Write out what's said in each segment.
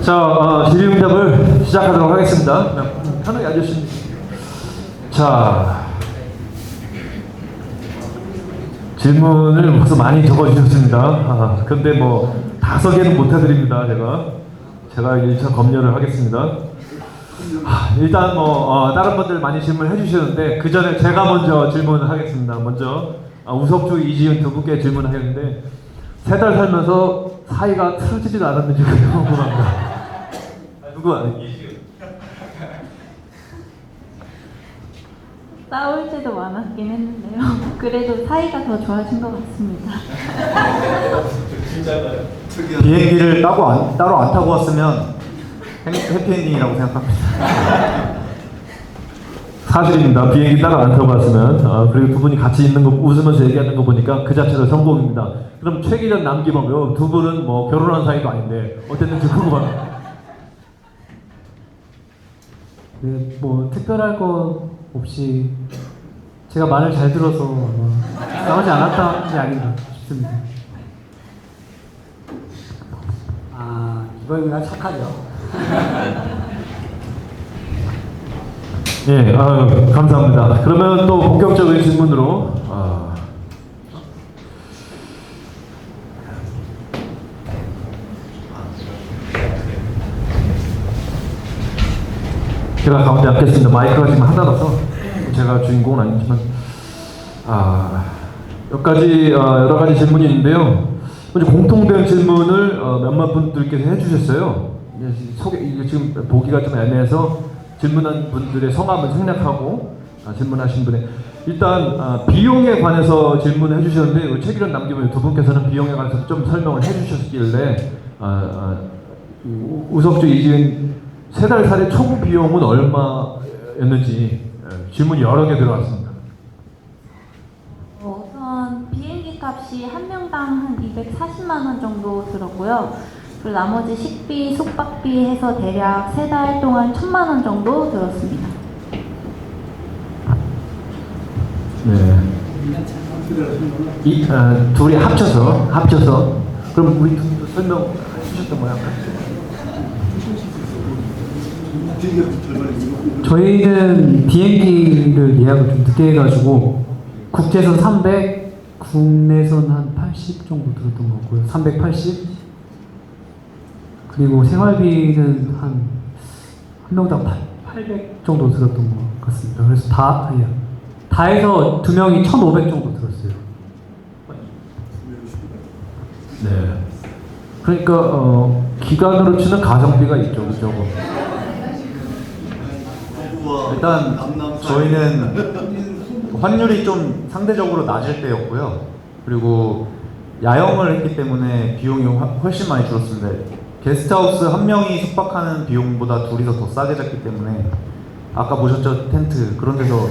자, 질의응답을 시작하도록 하겠습니다. 편하게 앉으시면. 자, 질문을 벌써 많이 적어주셨습니다. 근데 뭐 5개는 못 해드립니다. 제가 1차 검열을 하겠습니다. 일단 다른 분들 많이 질문을 해주셨는데 그 전에 제가 먼저 질문을 하겠습니다. 먼저 우석주, 이지윤 두 분께 질문하겠는데 3달 살면서 사이가 틀어지지도 않았는지 궁금합니다. 누구야? 싸울 때도 많았긴 했는데요. 그래도 사이가 더 좋아진 것 같습니다. 비행기를 따로 안 타고 왔으면 해피엔딩이라고 생각합니다. 사실입니다. 비행기 따로 안 타고 왔으면 그리고 두 분이 같이 있는 거 웃으면서 얘기하는 거 보니까 그 자체로 성공입니다. 그럼 최기련 남기범요. 두 분은 뭐 결혼한 사이도 아닌데 어땠는지 궁금합니다. 네, 뭐 특별할 거 없이 제가 말을 잘 들어서 아마 싸우지 않았다는 게 아닌가 싶습니다. 이번이가 착하죠. 예, 감사합니다. 그러면 또 본격적인 질문으로 제가 가운데 앉겠습니다. 마이크가 지금 하나라서 제가 주인공은 아니지만 여러 가지 질문이 있는데요. 먼저 공통된 질문을 몇몇 분들께서 해주셨어요. 이게 지금 보기가 좀 애매해서 질문한 분들의 성함을 생략하고 질문하신 분의 일단 비용에 관해서 질문을 해주셨는데 최기련 남기분 두 분께서는 비용에 관해서 좀 설명을 해주셨길래 우석주, 이지은 3달 살의 총 비용은 얼마였는지 질문이 여러 개 들어왔습니다. 우선 비행기 값이 한 명당 한 240만 원 정도 들었고요. 그리고 나머지 식비, 숙박비 해서 대략 3달 동안 1,000만 원 정도 들었습니다. 네. 둘이 합쳐서 그럼 우리 두 분도 설명해 주셨던 거야? 저희는 비행기를 예약을 좀 늦게 해가지고 국제선 300, 국내선 한 80 정도 들었던 것 같고요. 380. 그리고 생활비는 한 명당 800 정도 들었던 것 같습니다. 그래서 다 해서 2명이 1,500 정도 들었어요. 네. 그러니까 기간으로 치는 가성비가 있죠, 그죠? 일단 저희는 환율이 좀 상대적으로 낮을 때였고요. 그리고 야영을 했기 때문에 비용이 훨씬 많이 줄었습니다. 게스트하우스 한 명이 숙박하는 비용보다 둘이서 더 싸게 잡기 때문에 아까 보셨죠? 텐트 그런 데서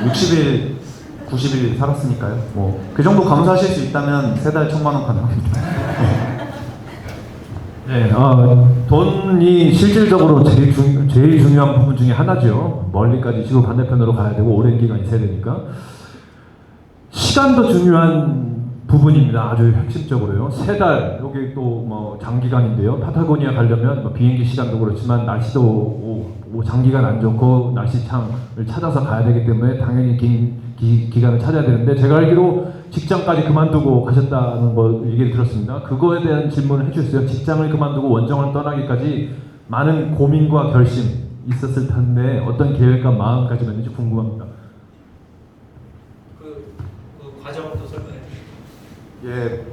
60일, 90일 살았으니까요. 뭐 그 정도 감수하실 수 있다면 3달 1,000만 원 가능합니다. 네, 돈이 실질적으로 제일 중요한 부분 중에 하나죠. 멀리까지 지구 반대편으로 가야 되고 오랜 기간 있어야 되니까. 시간도 중요한 부분입니다. 아주 핵심적으로요. 3달, 여기 또 뭐 장기간인데요. 파타고니아 가려면 뭐 비행기 시간도 그렇지만 날씨도 장기간 안 좋고 날씨창을 찾아서 가야 되기 때문에 당연히 긴 기간을 찾아야 되는데 제가 알기로 직장까지 그만두고 가셨다는 거 얘기를 들었습니다. 그거에 대한 질문을 해주셨어요. 직장을 그만두고 원정을 떠나기까지 많은 고민과 결심 있었을 텐데 어떤 계획과 마음가짐이었는지 궁금합니다. 그 과정도 설명해 주시죠. 예,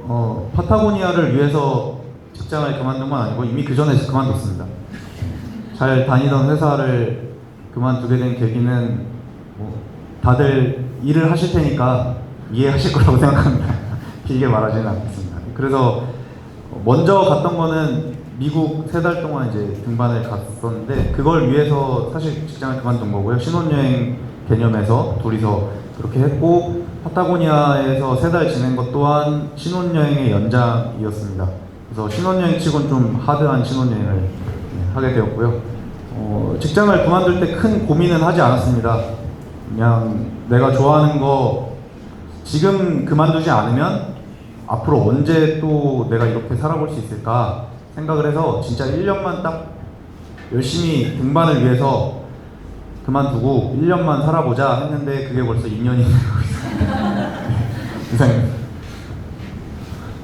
파타고니아를 위해서 직장을 그만둔 건 아니고 이미 그 전에 그만뒀습니다. 잘 다니던 회사를 그만두게 된 계기는 뭐 다들 일을 하실 테니까 이해하실 거라고 생각합니다. 길게 말하지는 않겠습니다. 그래서 먼저 갔던 거는 미국 3달 동안 이제 등반을 갔었는데 그걸 위해서 사실 직장을 그만둔 거고요. 신혼여행 개념에서 둘이서 그렇게 했고 파타고니아에서 3달 지낸 것 또한 신혼여행의 연장이었습니다. 그래서 신혼여행 치곤 좀 하드한 신혼여행을 하게 되었고요. 직장을 그만둘 때 큰 고민은 하지 않았습니다. 그냥 내가 좋아하는 거 지금 그만두지 않으면 앞으로 언제 또 내가 이렇게 살아볼 수 있을까 생각을 해서 진짜 1년만 딱 열심히 등반을 위해서 그만두고 1년만 살아보자 했는데 그게 벌써 2년이 되고 있습니다. 이상입니다.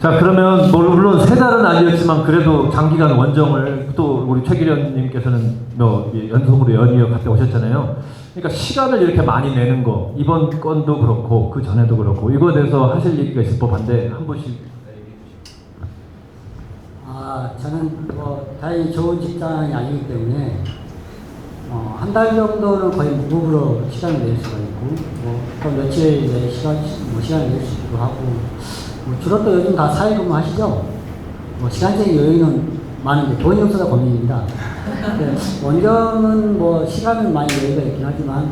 자, 그러면 물론 3달은 아니었지만 그래도 장기간 원정을 또 우리 최기련님께서는 연속으로 연이어 갔다 오셨잖아요. 그러니까 시간을 이렇게 많이 내는 거, 이번 건도 그렇고 그 전에도 그렇고 이거에 대해서 하실 얘기가 있을 법한데 한 분씩. 저는 다행히 좋은 직장이 아니기 때문에 한 달 정도는 거의 무급으로 시간을 낼 수가 있고 또 며칠 이제 시간을 낼 수 있기도 하고 주로 또 요즘 다 사회근무 하시죠? 시간적인 여유는 많은데 돈이 없어서 고민입니다. 원정은 시간은 많이 여유가 있긴 하지만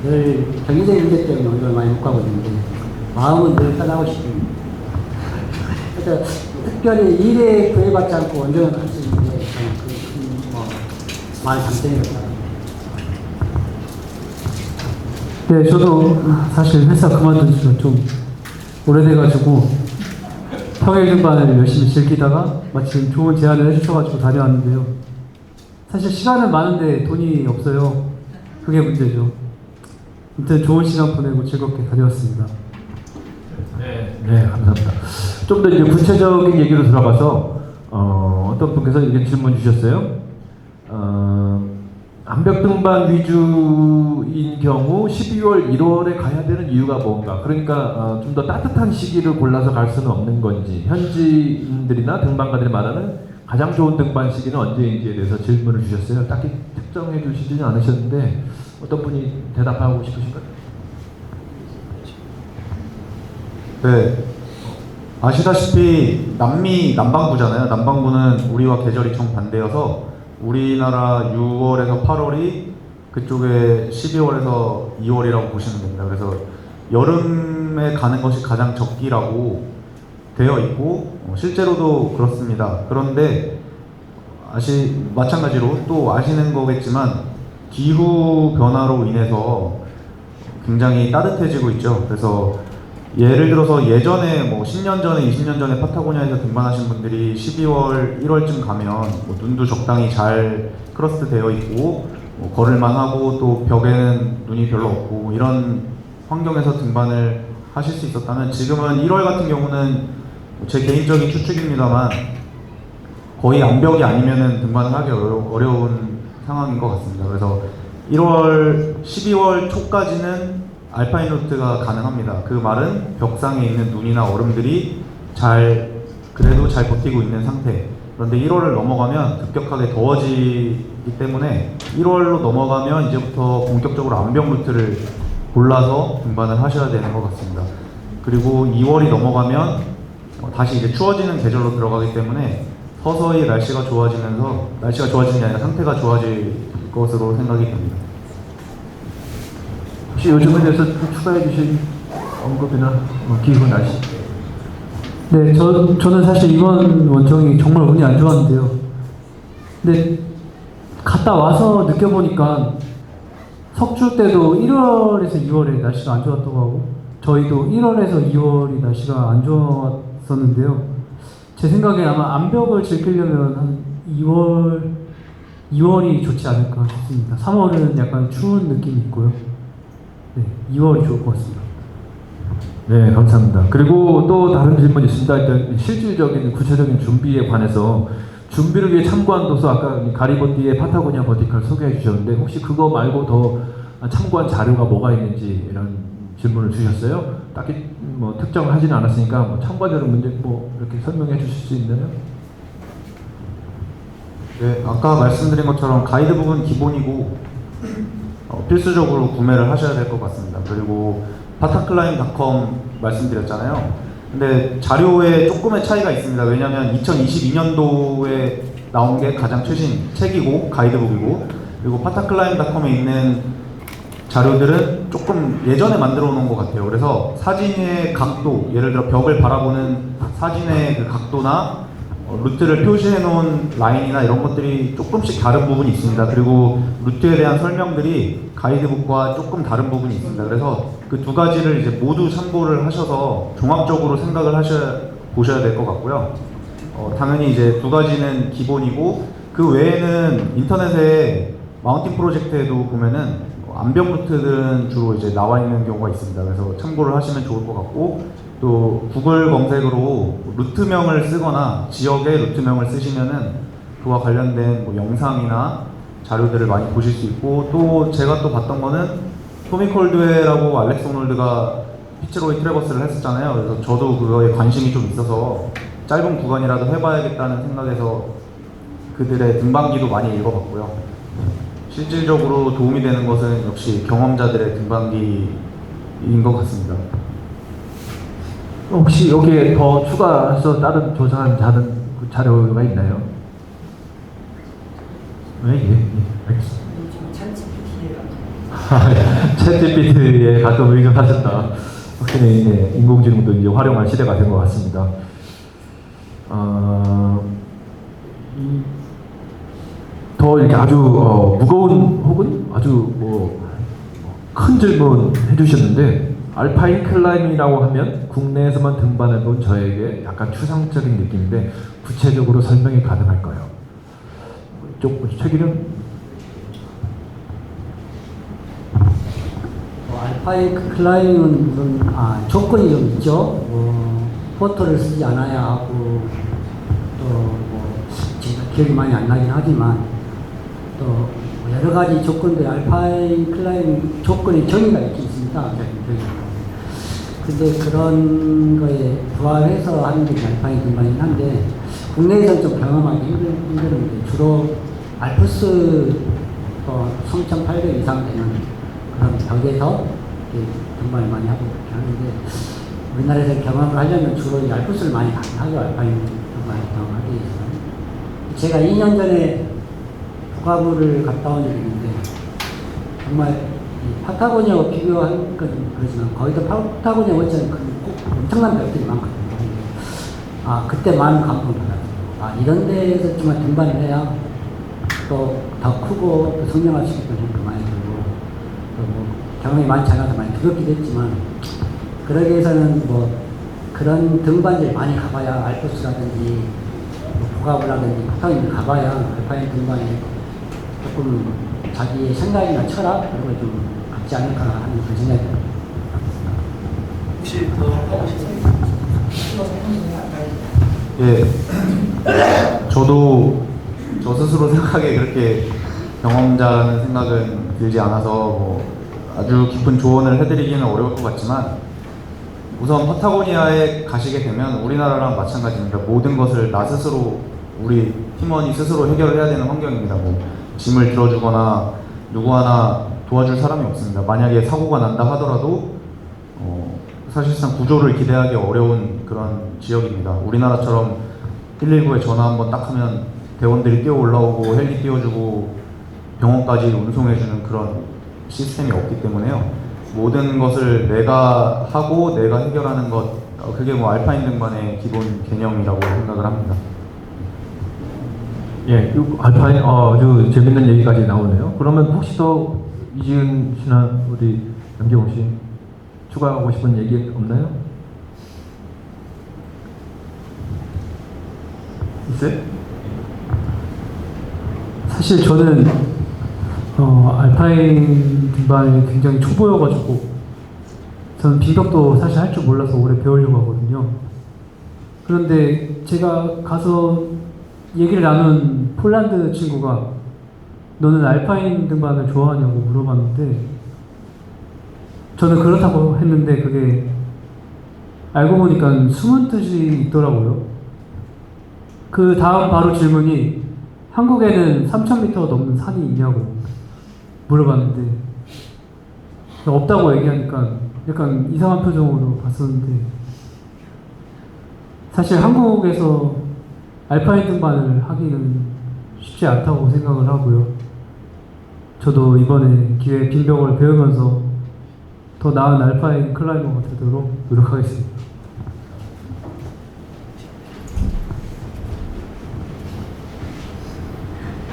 늘 경제적인 문제 때문에 원정을 많이 못 가고 있는데 마음은 늘 떠나고 싶습니다. 그래서 특별히 일에 구애받지 않고 원정을 할 수 있는 게 많은 장점인 것 같아요. 네, 저도 사실 회사 그만둔 지가 좀 오래돼가지고 평일 등반을 열심히 즐기다가 마침 좋은 제안을 해주셔가지고 다녀왔는데요. 사실 시간은 많은데 돈이 없어요. 그게 문제죠. 아무튼 좋은 시간 보내고 즐겁게 다녀왔습니다. 네, 감사합니다. 좀 더 이제 구체적인 얘기로 들어가서 어떤 분께서 이렇게 질문 주셨어요. 암벽 등반 위주인 경우 12월, 1월에 가야 되는 이유가 뭔가? 그러니까 좀 더 따뜻한 시기를 골라서 갈 수는 없는 건지, 현지인들이나 등반가들이 말하는 가장 좋은 등반 시기는 언제인지에 대해서 질문을 주셨어요. 딱히 특정해 주시지는 않으셨는데 어떤 분이 대답하고 싶으신가요? 네, 아시다시피 남미 남반구잖아요. 남반구는 우리와 계절이 정반대여서 우리나라 6월에서 8월이 그쪽에 12월에서 2월이라고 보시면 됩니다. 그래서 여름에 가는 것이 가장 적기라고 되어 있고 실제로도 그렇습니다. 그런데 마찬가지로 또 아시는 거겠지만 기후 변화로 인해서 굉장히 따뜻해지고 있죠. 그래서 예를 들어서 예전에 10년 전에 20년 전에 파타고니아에서 등반하신 분들이 12월 1월쯤 가면 눈도 적당히 잘 크러스트 되어 있고 걸을만 하고 또 벽에는 눈이 별로 없고 이런 환경에서 등반을 하실 수 있었다면 지금은 1월 같은 경우는 제 개인적인 추측입니다만 거의 암벽이 아니면은 등반을 하기 어려운 상황인 것 같습니다. 그래서 12월 초까지는 알파인 루트가 가능합니다. 그 말은 벽상에 있는 눈이나 얼음들이 그래도 잘 버티고 있는 상태. 그런데 1월을 넘어가면 급격하게 더워지기 때문에 1월로 넘어가면 이제부터 본격적으로 암벽 루트를 골라서 등반을 하셔야 되는 것 같습니다. 그리고 2월이 넘어가면 다시 이제 추워지는 계절로 들어가기 때문에 서서히 날씨가 좋아지는 게 아니라 상태가 좋아질 것으로 생각이 됩니다. 혹시 요즘에 대해서 추가해 주실 언급이나 기후 날씨? 네, 저는 사실 이번 원정이 정말 운이 안 좋았는데요. 근데 갔다 와서 느껴보니까 석주 때도 1월에서 2월에 날씨가 안 좋았다고 하고 저희도 1월에서 2월이 날씨가 안 좋았었는데요. 제 생각에 아마 암벽을 즐기려면 한 2월이 좋지 않을까 싶습니다. 3월은 약간 추운 느낌이 있고요. 네, 2월이 좋을 것 같습니다. 네, 감사합니다. 그리고 또 다른 질문이 있습니다. 일단 실질적인 구체적인 준비에 관해서 준비를 위해 참고한 도서 아까 가리본디의 파타고니아 버티컬 소개해 주셨는데 혹시 그거 말고 더 참고한 자료가 뭐가 있는지 이런 질문을 주셨어요. 딱히 특정하지는 않았으니까 참고한 자료 문제 이렇게 설명해 주실 수 있나요? 네, 아까 말씀드린 것처럼 가이드북은 기본이고 필수적으로 구매를 하셔야 될 것 같습니다. 그리고 파타클라임.com 말씀드렸잖아요. 근데 자료에 조금의 차이가 있습니다. 왜냐하면 2022년도에 나온 게 가장 최신 책이고 가이드북이고 그리고 파타클라임.com에 있는 자료들은 조금 예전에 만들어 놓은 것 같아요. 그래서 사진의 각도, 예를 들어 벽을 바라보는 사진의 그 각도나 루트를 표시해 놓은 라인이나 이런 것들이 조금씩 다른 부분이 있습니다. 그리고 루트에 대한 설명들이 가이드북과 조금 다른 부분이 있습니다. 그래서 그 두 가지를 이제 모두 참고를 하셔서 종합적으로 생각을 보셔야 될 것 같고요. 당연히 이제 두 가지는 기본이고 그 외에는 인터넷에 마운틴 프로젝트에도 보면은 암벽 루트들은 주로 이제 나와 있는 경우가 있습니다. 그래서 참고를 하시면 좋을 것 같고 또 구글 검색으로 루트명을 쓰거나 지역의 루트명을 쓰시면은 그와 관련된 뭐 영상이나 자료들을 많이 보실 수 있고 또 제가 또 봤던 거는 토미 콜드웰하고 알렉스 오놀드가 피츠로이 트래버스를 했었잖아요. 그래서 저도 그거에 관심이 좀 있어서 짧은 구간이라도 해봐야겠다는 생각에서 그들의 등반기도 많이 읽어봤고요. 실질적으로 도움이 되는 것은 역시 경험자들의 등반기인 것 같습니다. 혹시 여기에 더 추가해서 다른 조사한 자료가 있나요? 네, 예, 알겠습니다. 챗GPT에 가끔 의존하셨다. 확실히 인공지능도 이제 활용할 시대가 된 것 같습니다. 더 이렇게 아주 무거운 혹은 아주 큰 질문 해주셨는데 알파인 클라이밍이라고 하면 국내에서만 등반해본 저에게 약간 추상적인 느낌인데 구체적으로 설명이 가능할까요? 최기령? 알파인 클라이밍은 무슨 조건이 좀 있죠. 포터를 쓰지 않아야 하고 또 지금 기억이 많이 안 나긴 하지만 또 여러 가지 조건들 알파인 클라이밍 조건의 정의가 있긴 있습니다. 근데 그런 거에 부합해서 하는 게 알파인 등반이긴 한데 국내에서는 좀 경험하기 힘든데 주로 알프스 3,800 이상 되는 그런 벽에서 등반을 많이 하고 그렇게 하는데 우리나라에서 경험을 하려면 주로 이 알프스를 많이 하죠. 알파인 등반을 경험하기 위해서는. 제가 2년 전에 북아부를 갔다 온 적이 있는데 정말 파타고니아와 비교한 건 그렇지만 거기도 파타고니아 원천은 꼭 엄청난 벽들이 많거든요. 그때 많은 감동을 받았어요. 이런 데에서 정말 등반을 해야 또 더 크고 또 성장할 수 있는 생각도 많이 들고 또 경험이 많지 않아서 많이 두렵기도 했지만 그러기 위해서는 그런 등반지를 많이 가봐야 알프스라든지 북아부라든지 파타고니아를 가봐야 알파인 등반에 조금 자기의 생각이나 철학 이런 걸 좀 갖지 않을까 하는 그런 생각이 듭니다. 혹시 더 하고 싶은 예, 저도 저 스스로 생각에 그렇게 경험자라는 생각은 들지 않아서 아주 깊은 조언을 해드리기는 어려울 것 같지만 우선 파타고니아에 가시게 되면 우리나라랑 마찬가지입니다. 모든 것을 나 스스로 우리 팀원이 스스로 해결을 해야 되는 환경입니다. 짐을 들어주거나 누구 하나 도와줄 사람이 없습니다. 만약에 사고가 난다 하더라도 사실상 구조를 기대하기 어려운 그런 지역입니다. 우리나라처럼 119에 전화 한번 딱 하면 대원들이 뛰어 올라오고 헬기 띄워주고 병원까지 운송해주는 그런 시스템이 없기 때문에요. 모든 것을 내가 하고 내가 해결하는 것, 그게 알파인 등반의 기본 개념이라고 생각을 합니다. 예, 알파인 아주 재밌는 얘기까지 나오네요. 그러면 혹시 더 이지은 씨나 우리 양재홍 씨 추가하고 싶은 얘기 없나요? 있어요? 사실 저는 알파인 등반이 굉장히 초보여가지고 저는 비격도 사실 할 줄 몰라서 오래 배우려고 하거든요. 그런데 제가 가서 얘기를 나눈 폴란드 친구가 너는 알파인 등반을 좋아하냐고 물어봤는데 저는 그렇다고 했는데 그게 알고 보니까 숨은 뜻이 있더라고요. 그 다음 바로 질문이 한국에는 3,000m 넘는 산이 있냐고 물어봤는데 없다고 얘기하니까 약간 이상한 표정으로 봤었는데 사실 한국에서 알파인 등반을 하기는 쉽지 않다고 생각을 하고요. 저도 이번에 기회에 빈벽을 배우면서 더 나은 알파인 클라이머가 되도록 노력하겠습니다.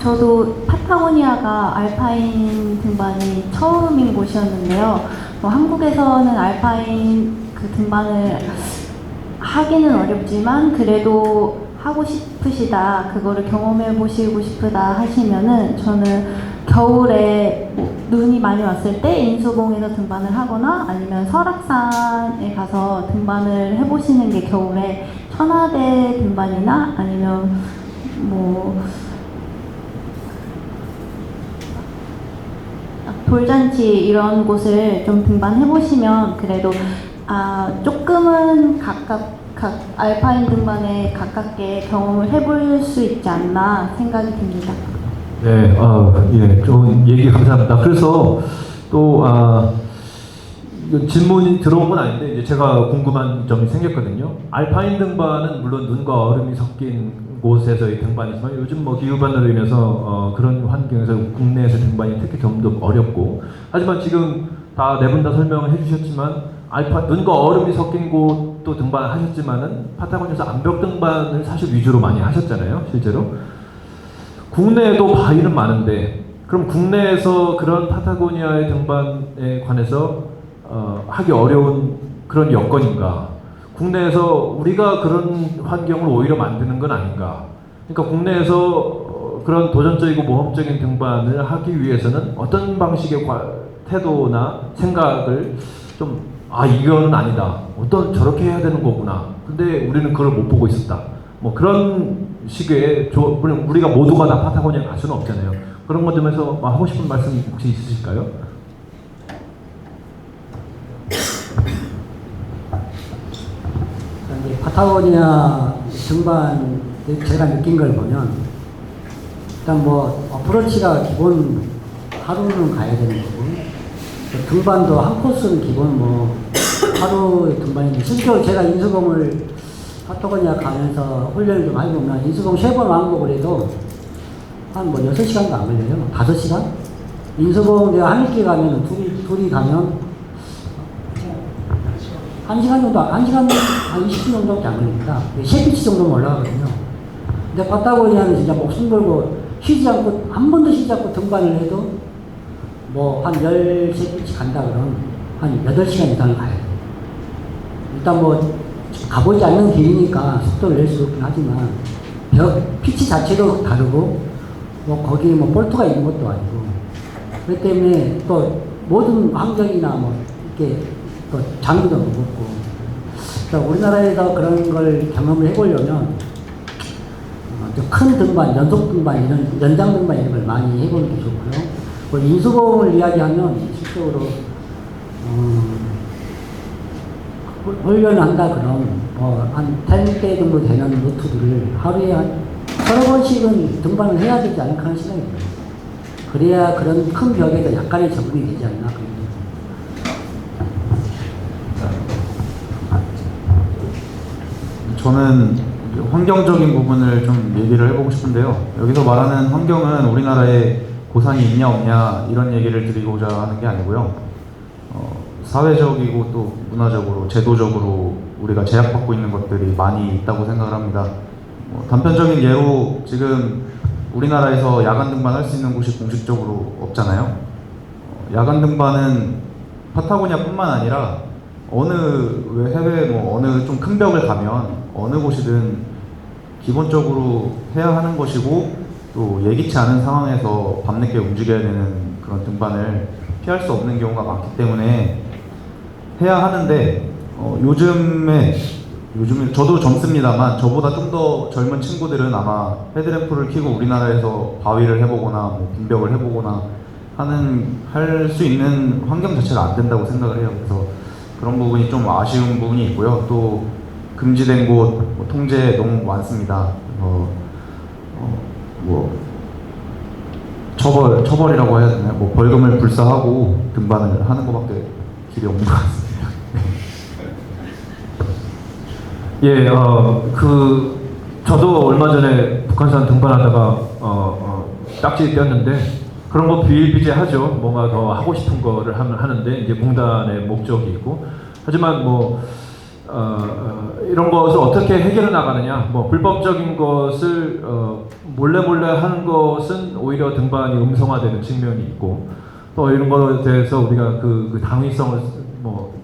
저도 파타고니아가 알파인 등반이 처음인 곳이었는데요. 한국에서는 알파인 등반을 하기는 어렵지만 그래도 하고 싶으시다, 그거를 경험해 보시고 싶으다 하시면은 저는 겨울에 뭐 눈이 많이 왔을 때 인수봉에서 등반을 하거나 아니면 설악산에 가서 등반을 해보시는 게 겨울에 천하대 등반이나 아니면 뭐 돌잔치 이런 곳을 좀 등반해 보시면 그래도 조금은 알파인 등반에 가깝게 경험을 해볼 수 있지 않나 생각이 듭니다. 네, 예, 좋은 얘기 감사합니다. 그래서 또 이거 질문이 들어온 건 아닌데 이제 제가 궁금한 점이 생겼거든요. 알파인 등반은 물론 눈과 얼음이 섞인 곳에서의 등반이지만 요즘 뭐 기후 변화로 인해서 그런 환경에서 국내에서 등반이 특히 좀 더 어렵고, 하지만 지금 다 네 분 다 설명을 해주셨지만 눈과 얼음이 섞인 곳도 등반을 하셨지만은 파타고니아에서 암벽 등반을 사실 위주로 많이 하셨잖아요, 실제로. 국내에도 바위는 많은데 그럼 국내에서 그런 파타고니아의 등반에 관해서 하기 어려운 그런 여건인가? 국내에서 우리가 그런 환경을 오히려 만드는 건 아닌가? 그러니까 국내에서 그런 도전적이고 모험적인 등반을 하기 위해서는 어떤 방식의 태도나 생각을 좀 이거는 아니다. 저렇게 해야 되는 거구나. 근데 우리는 그걸 못 보고 있었다. 뭐 그런 식의 물론 우리가 모두가 다 파타고니아 갈 수는 없잖아요. 그런 것 점에서 하고 싶은 말씀 혹시 있으실까요? 이제 파타고니아 등반 제가 느낀 걸 보면 일단 뭐 어프로치가 기본 하루는 가야 되는 거고, 등반도 한 코스는 기본 뭐 하루 등반인데, 실제로 제가 인수봉을 파타고니아 가면서 훈련을 좀 해보면 인수봉 3번 왕복을 해도 한 뭐 6시간도 안 걸려요. 5시간? 인수봉 내가 하늘길 가면 둘이 가면 1시간 정도, 1시간 한 20분 정도밖에 안 걸립니다. 셰피치 정도면 올라가거든요. 근데 파타고니아는 진짜 목숨 걸고 쉬지 않고, 한 번도 쉬지 않고 등반을 해도 뭐 한 10셰피치 간다 그러면 한 8시간 이상을 가야 돼요. 일단 뭐 가보지 않는 길이니까 속도를 낼 수 없긴 하지만 피치 자체도 다르고 뭐 거기에 뭐 볼트가 있는 것도 아니고, 그렇기 때문에 또 모든 환경이나 뭐 이렇게 또 장비도 무겁고, 그러니까 우리나라에서 그런 걸 경험을 해보려면 좀 큰 등반, 연속 등반, 이런 연장 등반 이런 걸 많이 해보는 게 좋고요. 뭐 인수봉을 이야기하면 실적으로 훈련을 한다 그러면 한 10대 정도 되는 루트들을 하루에 한 서너 번씩은 등반을 해야 되지 않을까 하는 생각이 들어요. 그래야 그런 큰 벽에도 약간의 적응이 되지 않나 그런 저는 환경적인 부분을 좀 얘기를 해보고 싶은데요. 여기서 말하는 환경은 우리나라에 고산이 있냐 없냐 이런 얘기를 드리고자 하는 게 아니고요. 사회적이고 또 문화적으로, 제도적으로 우리가 제약받고 있는 것들이 많이 있다고 생각을 합니다. 단편적인 예로 지금 우리나라에서 야간 등반할 수 있는 곳이 공식적으로 없잖아요. 야간 등반은 파타고니아뿐만 아니라 해외 어느 좀 큰 벽을 가면 어느 곳이든 기본적으로 해야 하는 것이고, 또 예기치 않은 상황에서 밤늦게 움직여야 되는 그런 등반을 피할 수 없는 경우가 많기 때문에 해야 하는데, 요즘에 저도 젊습니다만 저보다 좀 더 젊은 친구들은 아마 헤드램프를 켜고 우리나라에서 바위를 해보거나 빈벽을 해보거나 할 수 있는 환경 자체가 안 된다고 생각을 해요. 그래서 그런 부분이 좀 아쉬운 부분이 있고요. 또 금지된 곳, 통제 너무 많습니다. 처벌이라고 해야 되나요? 벌금을 불사하고 등반을 하는 것밖에 길이 없는 것 같습니다. 예, 저도 얼마 전에 북한산 등반하다가 딱지 꼈는데 그런 거 비일비재하죠. 뭔가 더 하고 싶은 거를 하는데 이제 봉단의 목적이 있고, 하지만 이런 것을 어떻게 해결해 나가느냐, 불법적인 것을 몰래 하는 것은 오히려 등반이 음성화되는 측면이 있고, 또 이런 것에 대해서 우리가 그 당위성을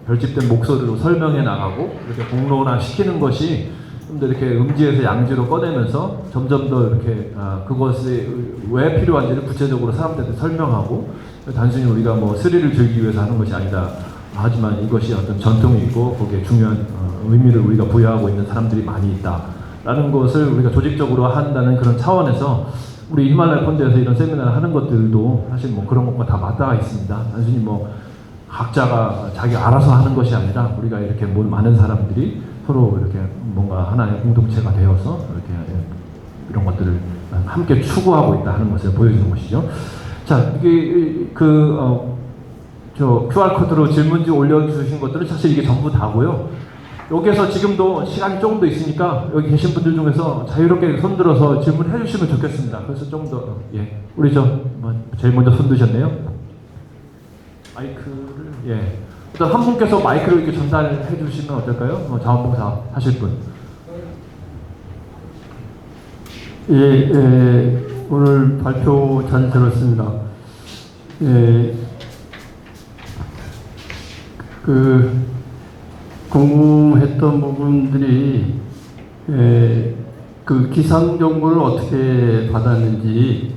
별집된 목소리로 설명해 나가고 이렇게 공론화 시키는 것이 좀 더 이렇게 음지에서 양지로 꺼내면서 점점 더 이렇게 그것이 왜 필요한지를 구체적으로 사람들한테 설명하고 단순히 우리가 뭐 스릴을 즐기기 위해서 하는 것이 아니다. 하지만 이것이 어떤 전통이 있고 거기에 중요한 의미를 우리가 부여하고 있는 사람들이 많이 있다라는 것을 우리가 조직적으로 한다는 그런 차원에서 우리 히말라야 펀드에서 이런 세미나를 하는 것들도 사실 뭐 그런 것과 다 맞닿아 있습니다. 단순히 뭐 각자가 자기 알아서 하는 것이 아니라 우리가 이렇게 많은 사람들이 서로 이렇게 뭔가 하나의 공동체가 되어서 이렇게 이런 것들을 함께 추구하고 있다 하는 것을 보여주는 것이죠. 자, 이게 저 QR코드로 질문지 올려주신 것들은 사실 이게 전부 다고요. 여기에서 지금도 시간이 조금 더 있으니까 여기 계신 분들 중에서 자유롭게 손들어서 질문해 주시면 좋겠습니다. 그래서 좀 더, 예. 우리 제일 먼저 손 드셨네요. 마이크를, 예. 일단 한 분께서 마이크를 이렇게 전달해 주시면 어떨까요? 자원봉사 하실 분. 예, 오늘 발표 잘 들었습니다. 예, 궁금했던 부분들이 그 기상 정보를 어떻게 받았는지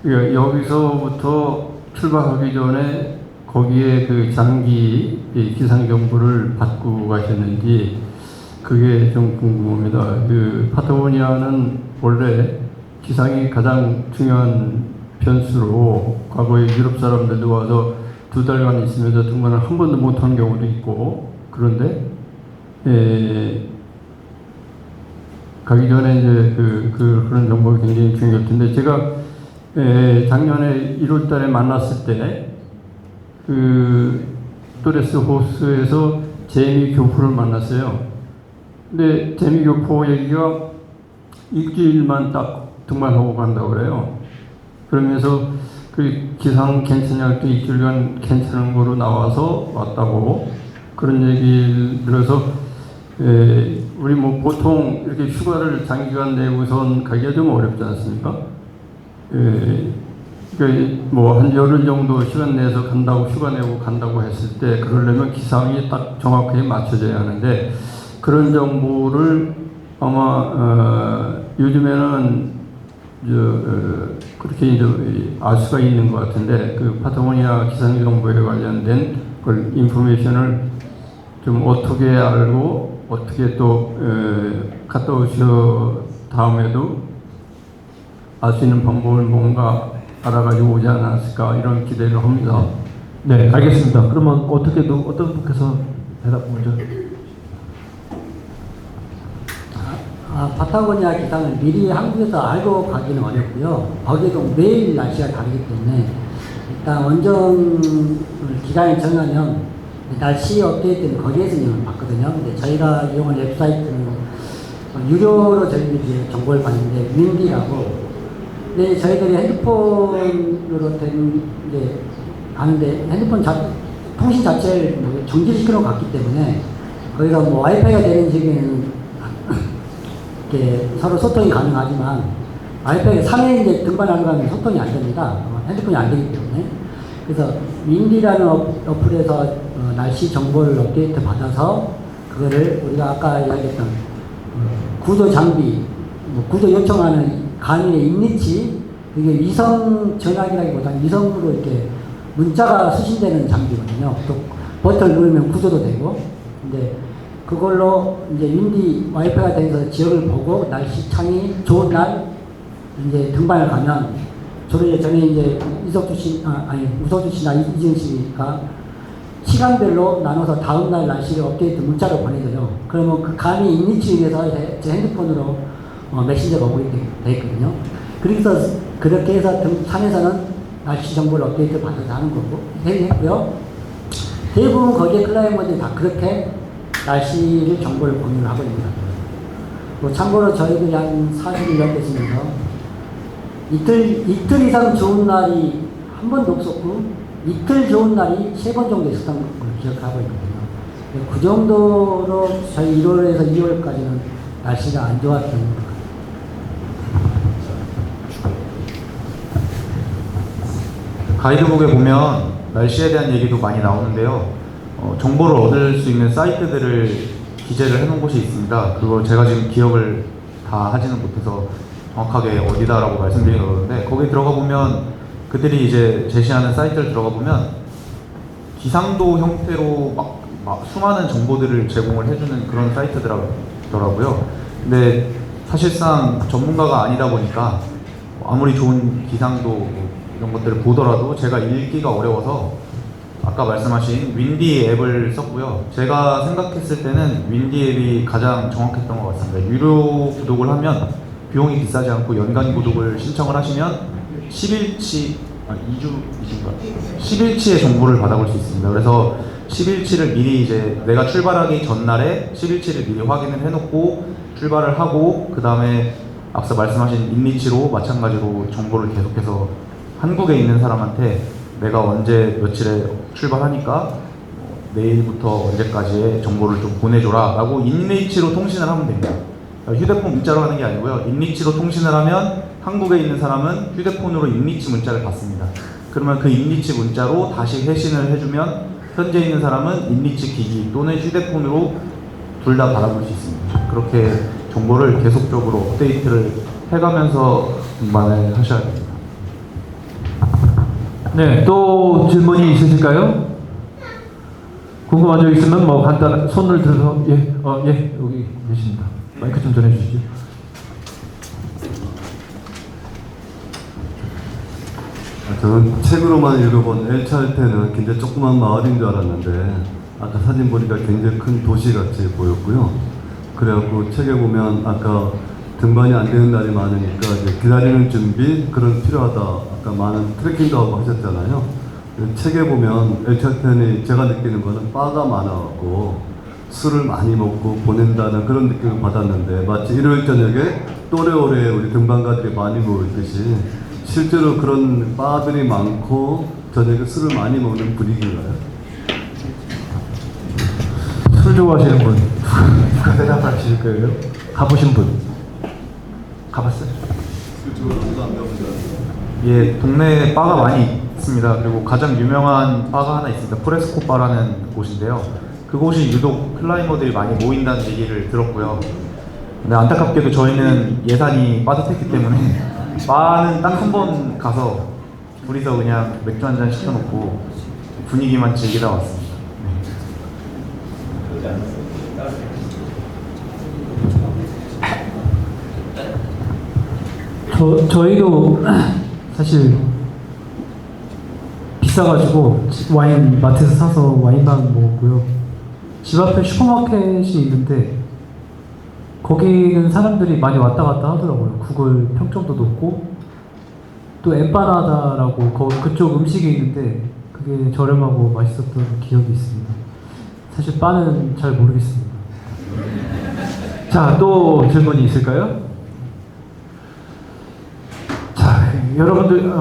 여기서부터 출발하기 전에 거기에 그 장기 기상 정보를 받고 가셨는지 그게 좀 궁금합니다. 그 파타고니아는 원래 기상이 가장 중요한 변수로 과거에 유럽 사람들도 와서 2달간 있으면서 등반을 한 번도 못한 경우도 있고 그런데 가기 전에 이제 그런 정보가 굉장히 중요할 텐데 제가 작년에 1월달에 만났을 때 토레스 호스에서 제미 교포를 만났어요. 근데 제미 교포 얘기가 일주일만 딱 등반하고 간다고 그래요. 그러면서 그 기상 괜찮냐 할 때 일주일간 괜찮은 거로 나와서 왔다고 그런 얘기를 들어서 우리 뭐 보통 이렇게 휴가를 장기간 내고선 가기가 좀 어렵지 않습니까? 뭐 한 열흘 정도 시간 내서 간다고 휴가 내고 간다고 했을 때 그러려면 기상이 딱 정확하게 맞춰져야 하는데 그런 정보를 아마 요즘에는 그렇게 이제 알 수가 있는 것 같은데 그 파타고니아 기상 정보에 관련된 그 인포메이션을 좀 어떻게 알고 어떻게 또 갔다 오셔 다음에도 알 수 있는 방법을 뭔가 알아가지고 오지 않았을까 이런 기대를 합니다. 네, 알겠습니다. 그러면 어떤 분께서 대답 먼저? 파타고니아 기상을 미리 한국에서 알고 가기는 어렵고요. 거기도 매일 날씨가 다르기 때문에 일단 원정 기간이 정하면 날씨 업데이트는 거기에서 이용을 받거든요. 근데 저희가 이용한 웹사이트는 유료로 저희들이 정보를 받는데 윈디라고. 근데 저희들이 핸드폰으로 된 이제 하는데 핸드폰 통신 자체를 뭐 정지시키러 갔기 때문에 거기서 뭐 와이파이가 되는 시기에는 이렇게 서로 소통이 가능하지만 와이파이가 산에 이제 등반하는 가면 소통이 안 됩니다. 핸드폰이 안 되기 때문에. 그래서 윈디라는 어플에서 날씨 정보를 업데이트 받아서 그거를 우리가 아까 이야기했던 구조 장비, 뭐 구조 요청하는 간인의 인리치, 이게 위성 전화기라기보다는 위성으로 이렇게 문자가 수신되는 장비거든요. 또 버튼을 누르면 구조도 되고. 근데 그걸로 이제 윈디 와이파이가 되면서 지역을 보고 날씨 창이 좋은 날 이제 등반을 가면 저를 전에 이제 우석주 씨나 이지은 씨가 시간별로 나눠서 다음 날 날씨를 업데이트 문자로 보내줘요. 그러면 그 간이 인리치에 의해서 제 핸드폰으로 메신저가 오게 돼 있거든요. 그래서 그렇게 해서 산에서는 날씨 정보를 업데이트 받아서 하는 거고 했고요. 대부분 거기에 클라이머들이 다 그렇게 날씨를 정보를 공유를 하고 있는 거예요. 뭐 참고로 저희들이 한 40년 됐으면서 이틀 이상 좋은 날이 한 번도 없었고 이틀 좋은 날이 3번 정도 있었던 걸 기억하고 있거든요. 그 정도로 저희 1월에서 2월까지는 날씨가 안 좋았던 것 같아요. 가이드북에 보면 날씨에 대한 얘기도 많이 나오는데요. 정보를 얻을 수 있는 사이트들을 기재를 해놓은 곳이 있습니다. 그거 제가 지금 기억을 다 하지는 못해서 정확하게 어디다라고 말씀드리긴 어려운데, 거기 들어가 보면 그들이 이제 제시하는 사이트를 들어가 보면 기상도 형태로 막 수많은 정보들을 제공을 해주는 그런 사이트더라고요. 근데 사실상 전문가가 아니다 보니까 아무리 좋은 기상도 뭐 이런 것들을 보더라도 제가 읽기가 어려워서 아까 말씀하신 윈디 앱을 썼고요. 제가 생각했을 때는 윈디 앱이 가장 정확했던 것 같습니다. 유료 구독을 하면 비용이 비싸지 않고 연간 구독을 신청을 하시면 10일치, 2주이신가? 10일치의 정보를 받아볼 수 있습니다. 그래서 10일치를 미리 이제 내가 출발하기 전날에 10일치를 미리 확인을 해놓고 출발을 하고, 그 다음에 앞서 말씀하신 인리치로 마찬가지로 정보를 계속해서 한국에 있는 사람한테 내가 언제 며칠에 출발하니까 내일부터 언제까지의 정보를 좀 보내줘라 라고 인리치로 통신을 하면 됩니다. 휴대폰 문자로 하는 게 아니고요. 인리치로 통신을 하면 한국에 있는 사람은 휴대폰으로 인리치 문자를 받습니다. 그러면 그 인리치 문자로 다시 회신을 해주면 현재 있는 사람은 인리치 기기 또는 휴대폰으로 둘 다 받아볼 수 있습니다. 그렇게 정보를 계속적으로 업데이트를 해가면서 등반을 하셔야 됩니다. 네, 또 질문이 있으실까요? 궁금한 점 있으면 뭐 간단 손을 들어서 예, 여기 계십니다. 마이크 좀 전해주시죠. 저는 책으로만 읽어본 엘찰테는 굉장히 조그만 마을인 줄 알았는데 아까 사진 보니까 굉장히 큰 도시같이 보였고요. 그래갖고 책에 보면 아까 등반이 안 되는 날이 많으니까 이제 기다리는 준비 그런 필요하다. 아까 많은 트레킹도 하고 하셨잖아요. 책에 보면 엘찰텐이 제가 느끼는 거는 바가 많아갖고 술을 많이 먹고 보낸다는 그런 느낌을 받았는데 마치 일요일 저녁에 또래오래 우리 등반가들이 많이 모이듯이 실제로 그런 바들이 많고 저녁에 술을 많이 먹는 분위기인가요? 술 좋아하시는 분 누가 대답하실 거예요? 가보신 분? 가봤어요? 예, 동네에 바가 많이 있습니다. 그리고 가장 유명한 바가 하나 있습니다. 프레스코 바라는 곳인데요. 그곳이 유독 클라이머들이 많이 모인다는 얘기를 들었고요. 근데 안타깝게도 저희는 예산이 빠듯했기 때문에 바는 딱 한 번 가서 둘이서 그냥 맥주 한 잔 시켜놓고 분위기만 즐기다 왔습니다. 저희도 사실 비싸가지고 와인 마트에서 사서 와인만 먹었고요. 집 앞에 슈퍼마켓이 있는데 거기는 사람들이 많이 왔다 갔다 하더라고요. 구글 평점도 높고 또 엠파나다라고 그쪽 음식이 있는데 그게 저렴하고 맛있었던 기억이 있습니다. 사실 바는 잘 모르겠습니다. 자, 또 질문이 있을까요? 자, 여러분들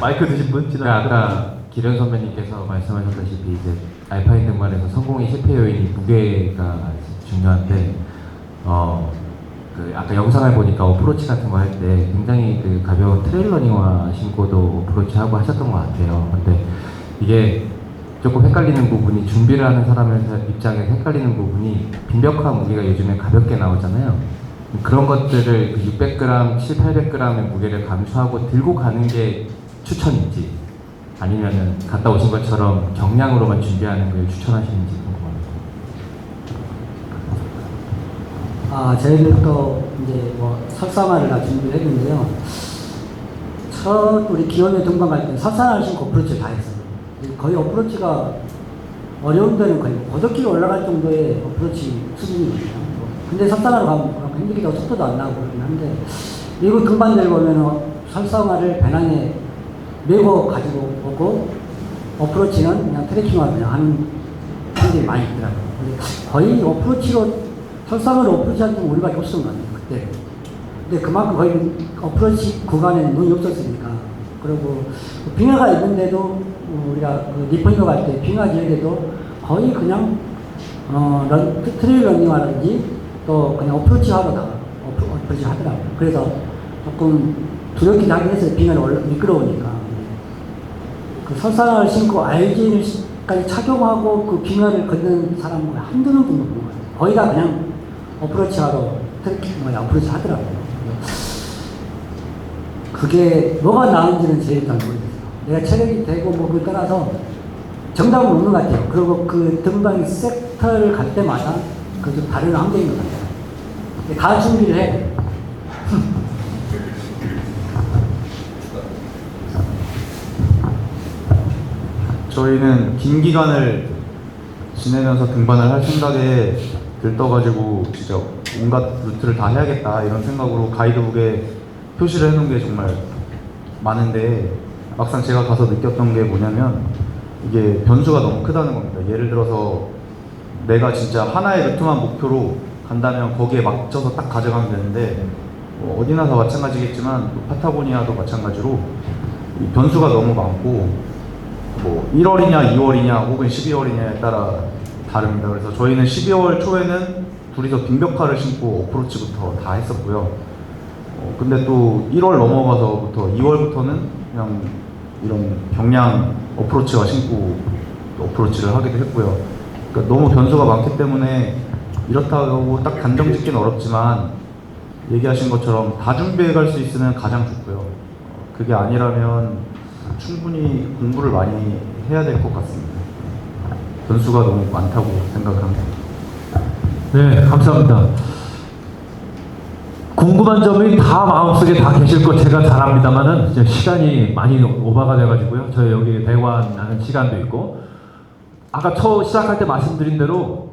마이크 드신 분 지나. 아까 기련 선배님께서 말씀하셨다시피 이제 알파인 등반에서 성공의 실패 요인이 무게가 중요한데 그 아까 영상을 보니까 어프로치 같은 거 할 때 굉장히 그 가벼운 트레일 러닝화 신고도 어프로치 하고 하셨던 것 같아요. 근데 이게 조금 헷갈리는 부분이 준비를 하는 사람의 입장에서 헷갈리는 부분이 빈벽화 무게가 요즘에 가볍게 나오잖아요. 그런 것들을 600g, 700~800g의 무게를 감수하고 들고 가는 게 추천인지 아니면은 갔다 오신 것처럼 경량으로만 준비하는 걸 추천하시는지 궁금합니다. 저희들도 이제 뭐 설상화를 다 준비를 했는데요. 첫 우리 기원에 등반 갈 때는 설상화를 신고 어프로치를 다 했어요. 거의 어프로치가 어려운 데는 거의 고덕길로 올라갈 정도의 어프로치 수준이거든요. 근데 설상화로 가면 힘들기도 하고 속도도 안 나고 그러긴 한데 미국 등반들 보면 설상화를 배낭에 메고 가지고 오고 어프로치는 그냥 트레킹화를 그냥 하는 분들이 많이 있더라고요. 근데 거의 어프로치로 설상화로 어프로치할 때는 우리밖에 없었던 것 같아요. 그때. 근데 그만큼 거의 어프로치 구간에 눈이 없었으니까. 그리고 빙하가 있는데도 우리가 그 리포인도 갈 때 빙하 지역에도 거의 그냥 트레일 러닝화라든지 또 그냥 어프로치 하러 어프로치 하더라고요. 그래서 조금 두렵긴 하긴 했어요. 빙하를 미끄러우니까. 그 설상화를 신고 RG를 까지 착용하고 그 빙하를 걷는 사람은 한두 명 정도 본 것 같아요. 거의 다 그냥 어프로치하러 어프로치 하더라고요. 그게 뭐가 나은지는 제일 잘 모르겠어요. 내가 체력이 되고 뭐 그걸 떠나서 정답은 없는 것 같아요. 그리고 그 등반 섹터를 갈 때마다 그 좀 다른 환경인 것 같아요. 다 준비를 해. 저희는 긴 기간을 지내면서 등반을 할 생각에 들떠가지고 진짜 온갖 루트를 다 해야겠다 이런 생각으로 가이드북에 표시를 해놓은 게 정말 많은데 막상 제가 가서 느꼈던 게 뭐냐면 이게 변수가 너무 크다는 겁니다. 예를 들어서 내가 진짜 하나의 루트만 목표로 간다면 거기에 맞춰서 딱 가져가면 되는데 뭐 어디나 다 마찬가지겠지만 파타고니아도 마찬가지로 이 변수가 너무 많고 뭐 1월이냐 2월이냐 혹은 12월이냐에 따라 다릅니다. 그래서 저희는 12월 초에는 둘이서 빙벽화를 신고 어프로치부터 다 했었고요. 근데 또 1월 넘어가서부터 2월부터는 그냥 이런 경량 어프로치와 신고 어프로치를 하기도 했고요. 그러니까 너무 변수가 많기 때문에 이렇다고 딱 단정 짓기는 어렵지만 얘기하신 것처럼 다 준비해 갈 수 있으면 가장 좋고요. 그게 아니라면 충분히 공부를 많이 해야 될 것 같습니다. 변수가 너무 많다고 생각을 합니다. 네, 감사합니다. 궁금한 점이 다 마음속에 다 계실 거 제가 잘 압니다만은 이제 시간이 많이 오버가 돼가지고요. 저희 여기 대화하는 시간도 있고 아까 시작할 때 말씀드린 대로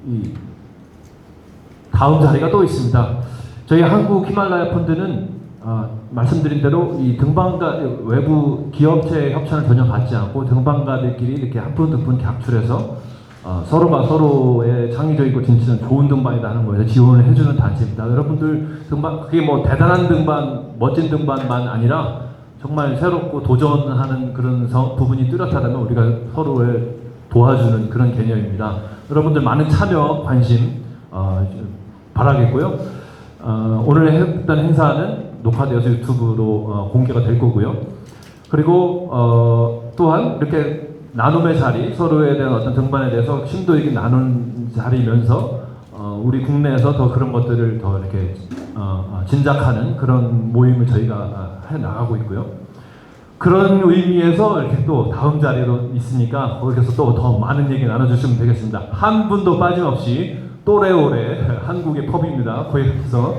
이 다음 자리가 또 있습니다. 저희 한국 히말라야 펀드는 말씀드린 대로 이 등반가 외부 기업체 협찬을 전혀 받지 않고 등반가들끼리 이렇게 한 분 두 분 객출해서 서로가 서로의 창의적이고 진짜는 좋은 등반이다 하는 거에서 지원을 해주는 단체입니다. 여러분들 등반 그게 뭐 대단한 등반, 멋진 등반만 아니라 정말 새롭고 도전하는 그런 부분이 뚜렷하다면 우리가 서로를 도와주는 그런 개념입니다. 여러분들 많은 참여, 관심 바라겠고요. 오늘 했던 행사는 녹화되어서 유튜브로 공개가 될 거고요. 그리고 또한 이렇게 나눔의 자리, 서로에 대한 어떤 등반에 대해서 심도 있게 나눈 자리면서 우리 국내에서 더 그런 것들을 더 이렇게 진작하는 그런 모임을 저희가 해 나가고 있고요. 그런 의미에서 이렇게 또 다음 자리도 있으니까 거기서 또 더 많은 얘기 나눠주시면 되겠습니다. 한 분도 빠짐없이 또래오래 한국의 펍입니다. 거기서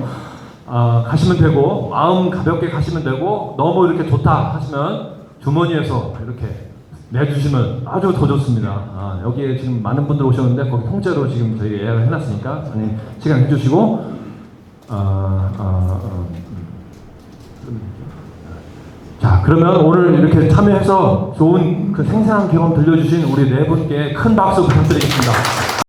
가시면 되고 마음 가볍게 가시면 되고 너무 이렇게 좋다 하시면 주머니에서 이렇게 내주시면 아주 더 좋습니다. 여기에 지금 많은 분들 오셨는데 거기 통째로 지금 저희 예약을 해놨으니까 시간 해주시고 자 그러면 오늘 이렇게 참여해서 좋은 그 생생한 경험 들려주신 우리 네 분께 큰 박수 부탁드리겠습니다.